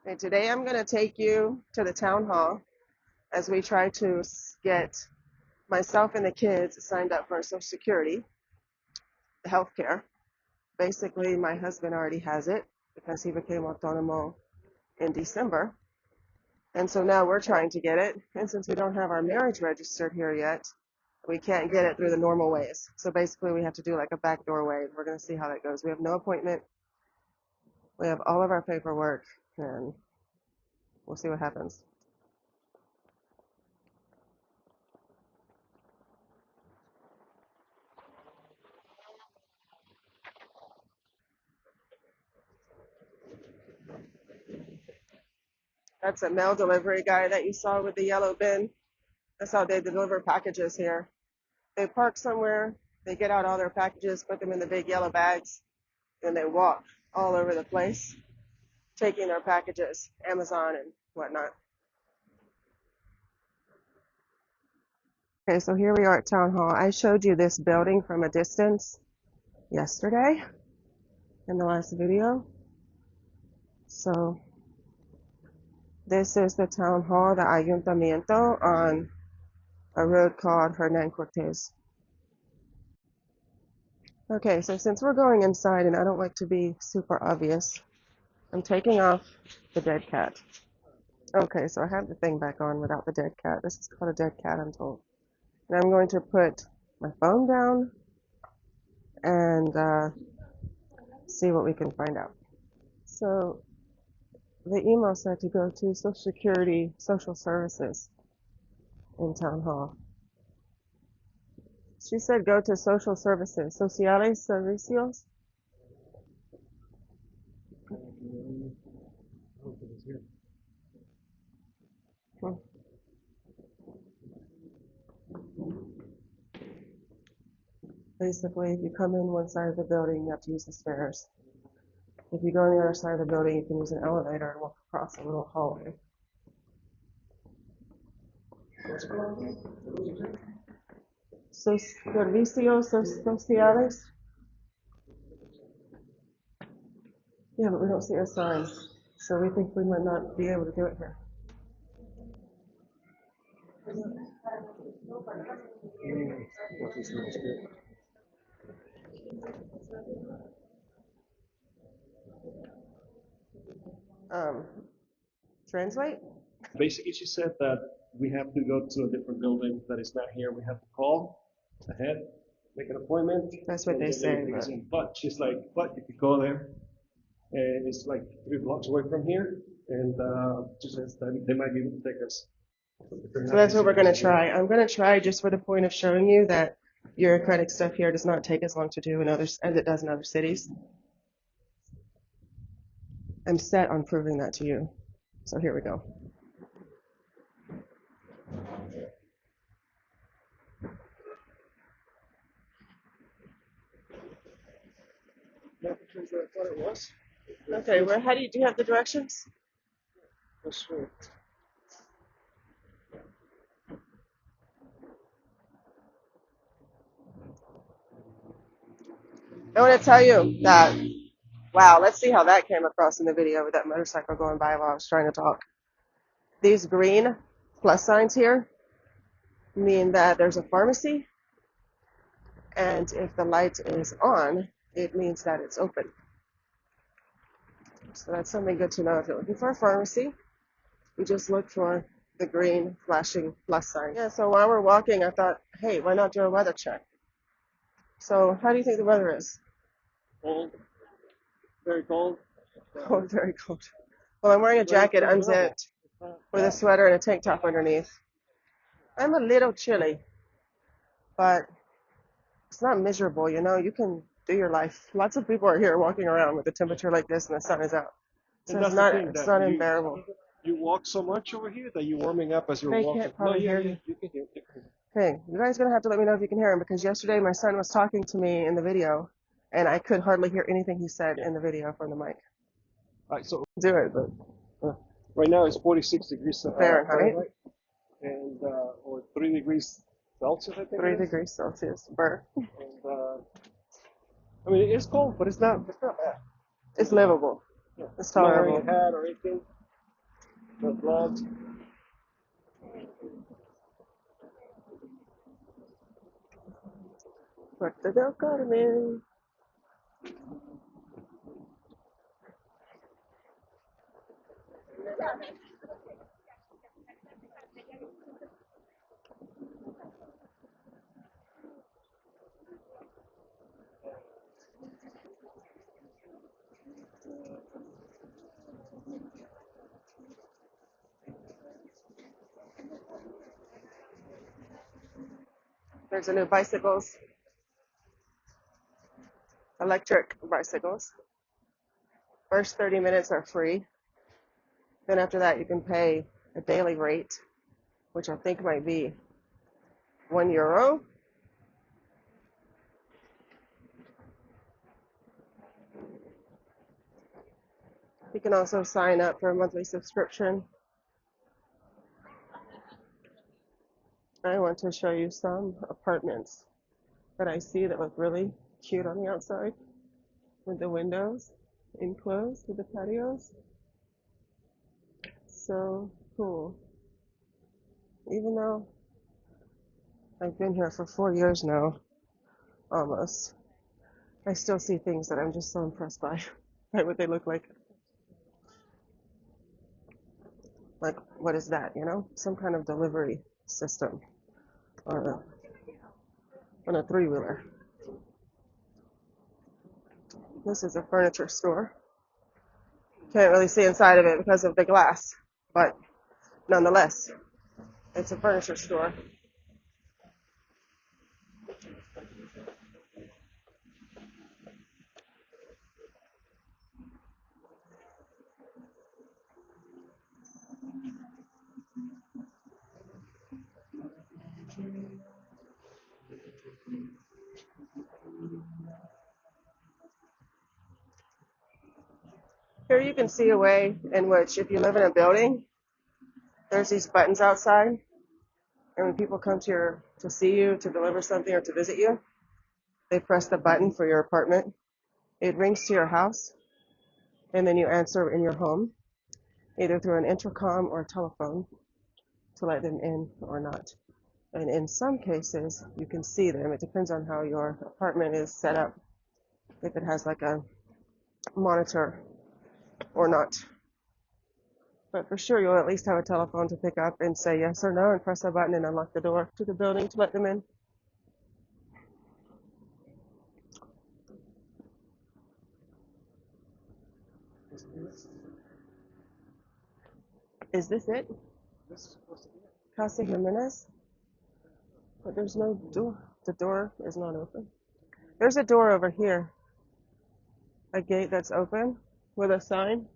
Okay, today I'm going to take you to the town hall as we try to get myself and the kids signed up for Social Security, the HealthCare. Basically, my husband already has it because he became autonomo in December. And so now we're trying to get it. And since we don't have our marriage registered here yet, we can't get it through the normal ways. So basically, we have to do like a backdoor way. We're going to see how that goes. We have no appointment. We have all of our paperwork, and we'll see what happens. That's a mail delivery guy that you saw with the yellow bin. That's how they deliver packages here. They park somewhere, they get out all their packages, put them in the big yellow bags, and they walk all over the place, taking their packages, Amazon and whatnot. Okay, so here we are at Town Hall. I showed you this building from a distance yesterday in the last video. So this is the Town Hall, the Ayuntamiento, on a road called Hernan Cortez. Okay, so since we're going inside and I don't like to be super obvious, I'm taking off the dead cat. Okay, so I have the thing back on without the dead cat. This is called a dead cat, I'm told. And I'm going to put my phone down and see what we can find out. So the email said to go to Social Security Social Services in Town Hall. She said go to Social Services, Sociales Servicios. Basically, if you come in one side of the building, you have to use the stairs. If you go on the other side of the building, you can use an elevator and walk across a little hallway. Servicios Sociales. Yeah, but we don't see a sign, so we think we might not be able to do it here. Translate? Basically, she said that we have to go to a different building that is not here. We have to call ahead, make an appointment. That's what they say. But she's like, but if you go there, and it's like 3 blocks away from here, and she says that they might be able to take us. So that's what we're going to try. I'm going to try just for the point of showing you that bureaucratic stuff here does not take as long to do in others as it does in other cities. I'm set on proving that to you. So here we go. Okay, well, how do you have the directions? I want to tell you that, wow, let's see how that came across in the video with that motorcycle going by while I was trying to talk. These green plus signs here mean that there's a pharmacy, and if the light is on, it means that it's open. So that's something good to know. If you're looking for a pharmacy, you just look for the green flashing plus sign. Yeah, so while we're walking, I thought, hey, why not do a weather check? So how do you think the weather is? Cold, very cold. Cold, very cold. Well, I'm wearing a jacket unzipped with a sweater and a tank top underneath. I'm a little chilly, but it's not miserable, you know. You can do your life. Lots of people are here walking around with a temperature like this and the sun is out. So it's not unbearable. You walk so much over here that you're warming up as you're They walking. can't probably hear you. You can hear. Hey, you guys are going to have to let me know if you can hear him, because yesterday my son was talking to me in the video and I could hardly hear anything he said in the video from the mic. All right, so Do it, but right now it's 46 degrees Fahrenheit. And or 3 degrees Celsius, I think. 3 degrees Celsius. Burr. And I mean, it's cold, but it's not bad. It's livable. Yeah. It's Not wearing tolerable. a hat or anything. with gloves. Puerto del Carmen. There's a new bicycles, electric bicycles. First 30 minutes are free. Then after that, you can pay a daily rate, which I think might be €1. You can also sign up for a monthly subscription. I want to show you some apartments that I see that look really cute on the outside with the windows enclosed with the patios. So cool. Even though I've been here for 4 years now, almost, I still see things that I'm just so impressed by, by what they look like. Like, what is that, you know? Some kind of delivery system on a three-wheeler. This is a furniture store. Can't really see inside of it because of the glass, but nonetheless, it's a furniture store. Here you can see a way in which if you live in a building, there's these buttons outside, and when people come to see you, to deliver something, or to visit you, they press the button for your apartment. It rings to your house, and then you answer in your home, either through an intercom or a telephone, to let them in or not. And in some cases, you can see them. It depends on how your apartment is set up, if it has like a monitor or not. But for sure, you'll at least have a telephone to pick up and say yes or no and press a button and unlock the door to the building to let them in. Is this it? This is supposed to be it. Casa Jimenez? But there's no door. The door is not open. There's a door over here. A gate that's open with a sign.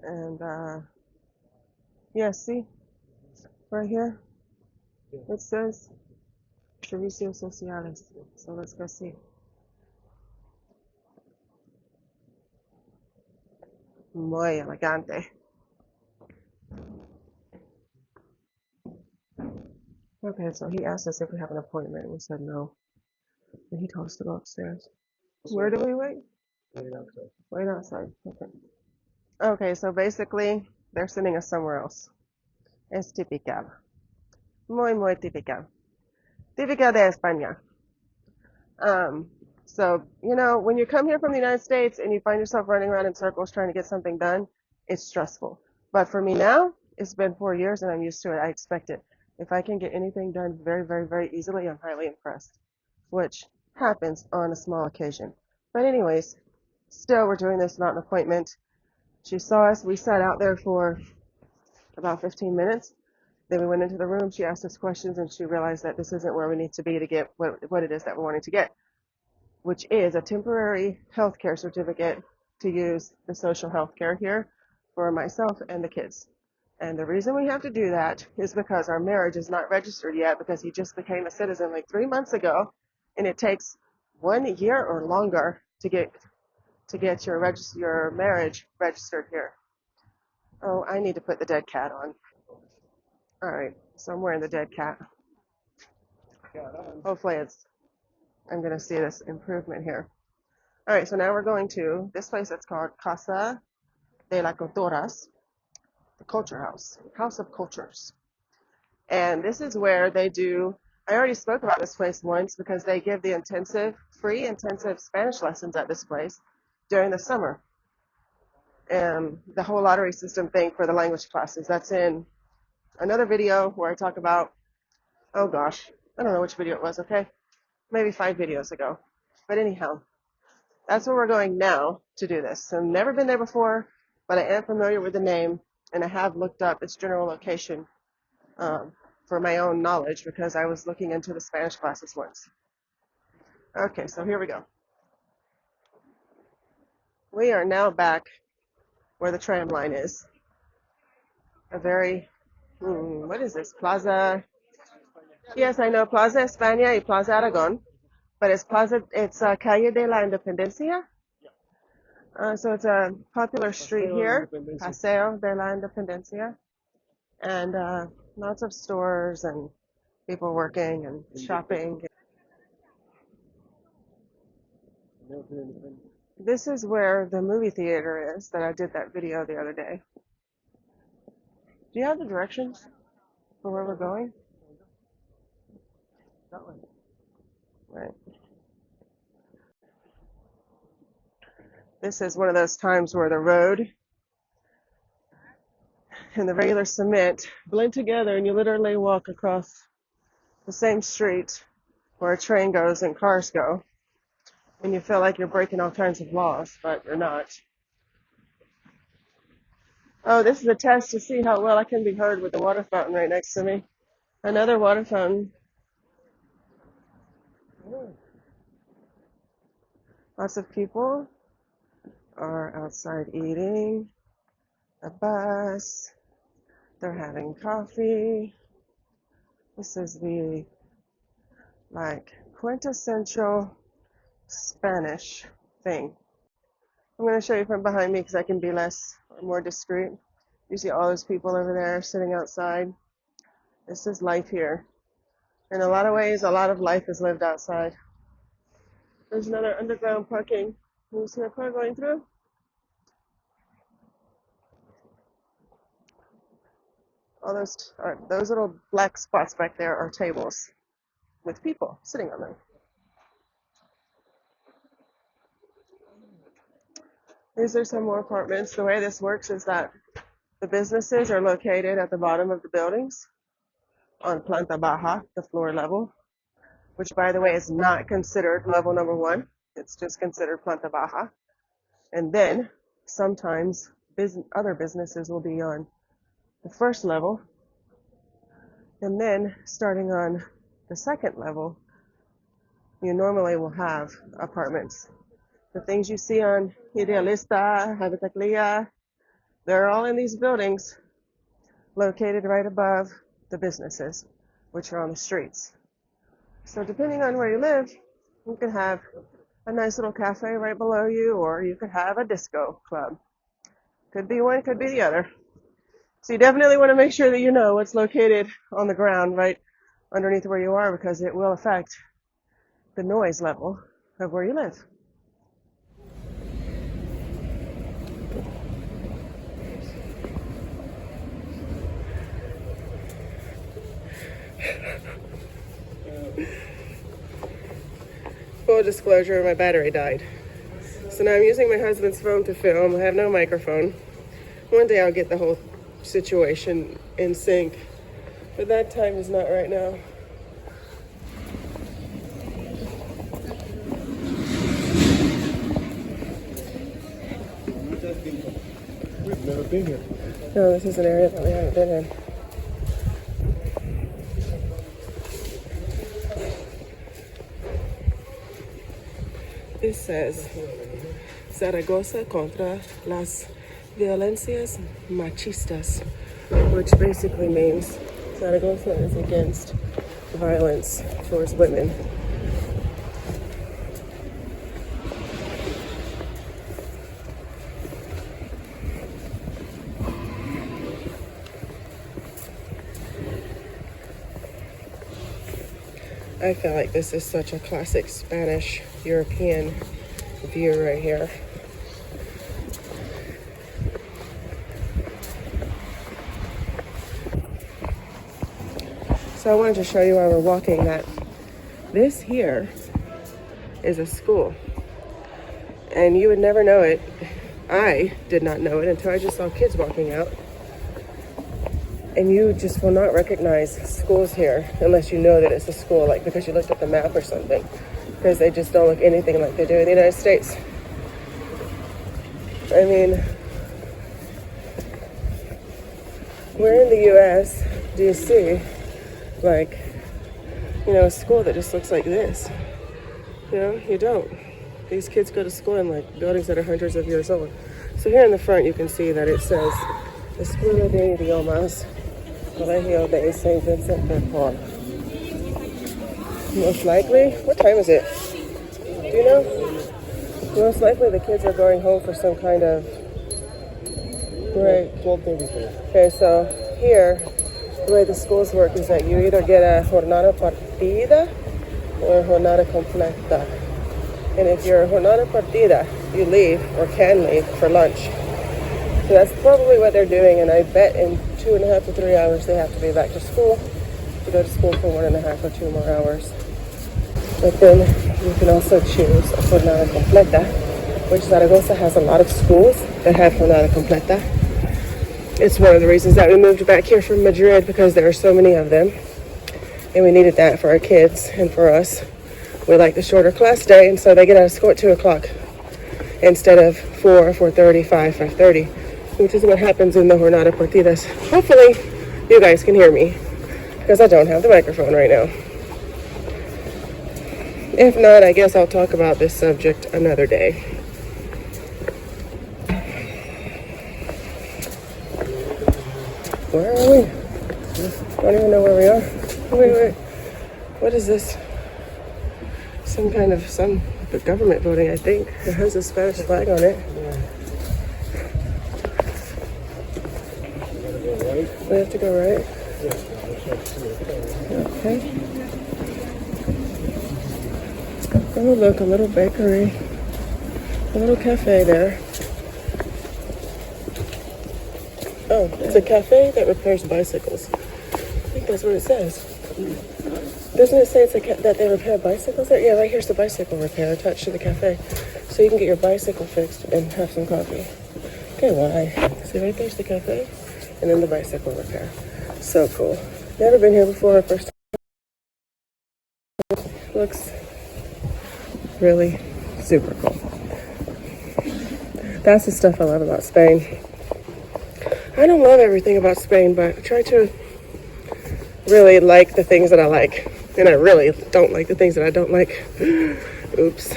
And, yeah, see? Right here. It says Servicios Sociales. So let's go see. Muy elegante. Okay, so he asked us if we have an appointment, and we said no. And he told us to go upstairs. Where do we wait? Wait outside. Wait outside. Okay. Okay, so basically, they're sending us somewhere else. Es típica. Muy típica. Típica de España. So, you know, when you come here from the United States and you find yourself running around in circles trying to get something done, it's stressful. But for me now, it's been 4 years and I'm used to it. I expect it. If I can get anything done very easily, I'm highly impressed, which happens on a small occasion. But anyways, still, we're doing this, not an appointment. She saw us. We sat out there for about 15 minutes. Then we went into the room. She asked us questions, and she realized that this isn't where we need to be to get what it is that we're wanting to get, which is a temporary healthcare certificate to use the social health care here for myself and the kids. And the reason we have to do that is because our marriage is not registered yet because he just became a citizen like 3 months ago, and it takes 1 year or longer to get your marriage registered here. Oh, I need to put the dead cat on. All right, so I'm wearing the dead cat. Yeah, that one. Hopefully it's I'm going to see this improvement here. All right, so now we're going to this place that's called Casa de las Culturas, the Culture House, House of Cultures. And this is where they do, I already spoke about this place once because they give the free intensive Spanish lessons at this place during the summer. And the whole lottery system thing for the language classes, that's in another video where I talk about, oh gosh, I don't know which video it was, okay? Maybe 5 videos ago. But anyhow, that's where we're going now to do this. I've never been there before, but I am familiar with the name, and I have looked up its general location for my own knowledge because I was looking into the Spanish classes once. Okay, so here we go. We are now back where the tram line is. A very, what is this? Plaza. Yes, I know Plaza España y Plaza Aragon, but it's Calle de la Independencia. So it's a popular street here, Paseo de la Independencia, and lots of stores and people working and shopping. This is where the movie theater is that I did that video the other day. Do you have the directions for where we're going? Right. This is one of those times where the road and the regular cement blend together and you literally walk across the same street where a train goes and cars go. And you feel like you're breaking all kinds of laws, but you're not. Oh, this is a test to see how well I can be heard with the water fountain right next to me. Another water fountain. Lots of people are outside eating. A bus. They're having coffee. This is the quintessential Spanish thing. I'm going to show you from behind me because I can be more discreet. You see all those people over there sitting outside. This is life here. In a lot of ways, a lot of life is lived outside. There's another underground parking. Can you see a car going through? All those little black spots back there are tables with people sitting on them. These are some more apartments. The way this works is that the businesses are located at the bottom of the buildings on planta baja, the floor level, which, by the way, is not considered level number 1. It's just considered planta baja. And then sometimes other businesses will be on the first level. And then starting on the second level, you normally will have apartments. The things you see on Idealista, Habitaclia, they're all in these buildings located right above the businesses, which are on the streets. So depending on where you live, you can have a nice little cafe right below you, or you could have a disco club. Could be one, could be the other. So you definitely want to make sure that you know what's located on the ground right underneath where you are, because it will affect the noise level of where you live. Full disclosure, my battery died. So now I'm using my husband's phone to film. I have no microphone. One day I'll get the whole situation in sync, but that time is not right now. We've never been here. No, this is an area that we haven't been in. This says Zaragoza contra las violencias machistas, which basically means Zaragoza is against violence towards women. I feel like this is such a classic Spanish European view right here. So I wanted to show you while we're walking that this here is a school. And you would never know it. I did not know it until I just saw kids walking out. And you just will not recognize schools here unless you know that it's a school, like because you looked at the map or something. Because they just don't look anything like they do in the United States. I mean, we're in the US, DC, like, you know, a school that just looks like this. You know, you don't. These kids go to school in like buildings that are hundreds of years old. So here in the front you can see that it says Escuela de Idiomas, Colegio de St. Vincent de Paul. Most likely, what time is it? Do you know? Most likely the kids are going home for some kind of break. 12:30. Okay, so here, the way the schools work is that you either get a jornada partida or jornada completa. And if you're jornada partida, you leave or can leave for lunch. So that's probably what they're doing, and I bet in 2.5 to 3 hours they have to be back to school to go to school for 1.5 or 2 more hours. But then you can also choose a jornada completa, which Zaragoza has a lot of schools that have jornada completa. It's one of the reasons that we moved back here from Madrid, because there are so many of them, and we needed that for our kids and for us. We like the shorter class day, and so they get out of school at 2 o'clock instead of 4, 4:30, 5, 5:30, which is what happens in the jornada partidas. Hopefully you guys can hear me, because I don't have the microphone right now. If not, I guess I'll talk about this subject another day. Where are we? I don't even know where we are. Wait. What is this? Some government building, I think. It has a Spanish flag on it. We have to go right? Okay. Oh, look, a little bakery. A little cafe there. Oh, it's a cafe that repairs bicycles. I think that's what it says. Doesn't it say that they repair bicycles there? Yeah, right here's the bicycle repair attached to the cafe. So you can get your bicycle fixed and have some coffee. Okay, why? See, right there's the cafe, and then the bicycle repair. So cool. Never been here before, first time. Looks really super cool. That's the stuff I love about Spain. I don't love everything about Spain, but I try to really like the things that I like. And I really don't like the things that I don't like. Oops.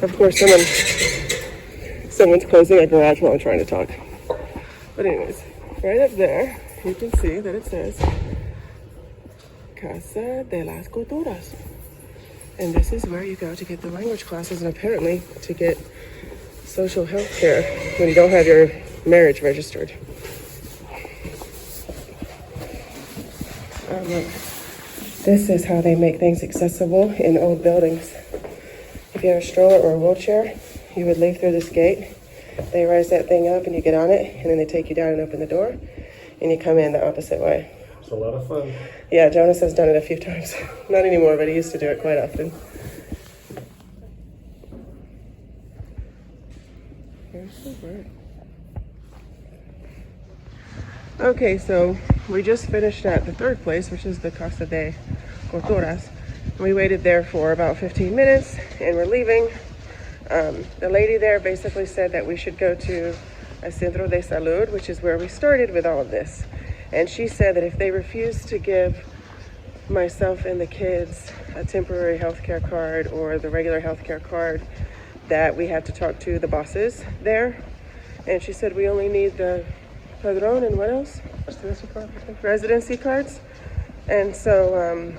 Of course, someone's closing a garage while I'm trying to talk. But anyways, right up there, you can see that it says Casa de las Culturas. And this is where you go to get the language classes and apparently to get social health care when you don't have your marriage registered. Look, this is how they make things accessible in old buildings. If you have a stroller or a wheelchair, you would leave through this gate. They raise that thing up and you get on it, and then they take you down and open the door, and you come in the opposite way. It's a lot of fun. Yeah, Jonas has done it a few times. Not anymore, but he used to do it quite often. Here's the bird. Okay, so we just finished at the third place, which is the Casa de Culturas. We waited there for about 15 minutes and we're leaving. The lady there basically said that we should go to a Centro de Salud, which is where we started with all of this. And she said that if they refuse to give myself and the kids a temporary healthcare card or the regular healthcare card, that we have to talk to the bosses there. And she said we only need the Padrón and what else? Residency cards. And so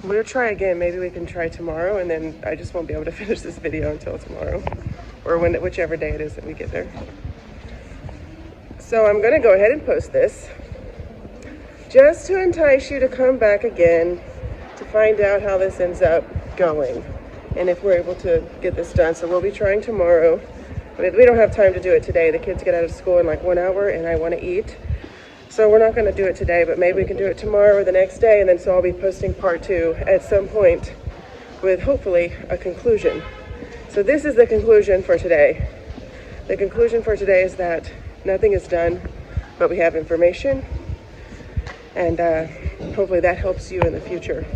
we'll try again. Maybe we can try tomorrow, and then I just won't be able to finish this video until tomorrow, or whichever day it is that we get there. So I'm gonna go ahead and post this. just to entice you to come back again to find out how this ends up going and if we're able to get this done. So we'll be trying tomorrow. But we don't have time to do it today. The kids get out of school in like 1 hour and I want to eat. So we're not going to do it today, but maybe we can do it tomorrow or the next day. And then so I'll be posting part 2 at some point with hopefully a conclusion. So this is the conclusion for today. The conclusion for today is that nothing is done, but we have information. And hopefully that helps you in the future,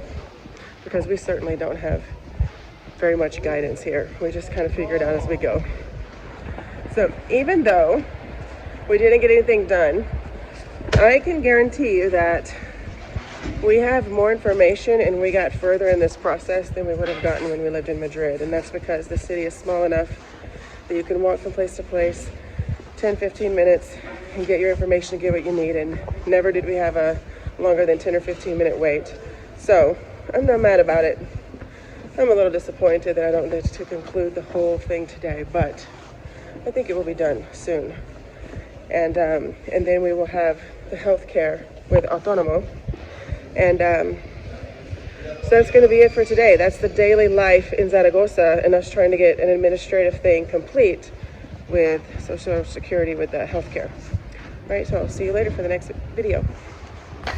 because we certainly don't have very much guidance here. We just kind of figure it out as we go. So even though we didn't get anything done, I can guarantee you that we have more information and we got further in this process than we would have gotten when we lived in Madrid. And that's because the city is small enough that you can walk from place to place 10, 15 minutes and get your information and get what you need. And never did we have a longer than 10 or 15 minute wait. So I'm not mad about it. I'm a little disappointed that I don't get to conclude the whole thing today, but I think it will be done soon. And then we will have the HealthCare with Autonomo. And so that's going to be it for today. That's the daily life in Zaragoza and us trying to get an administrative thing complete with Social Security with the HealthCare. All right, so I'll see you later for the next video.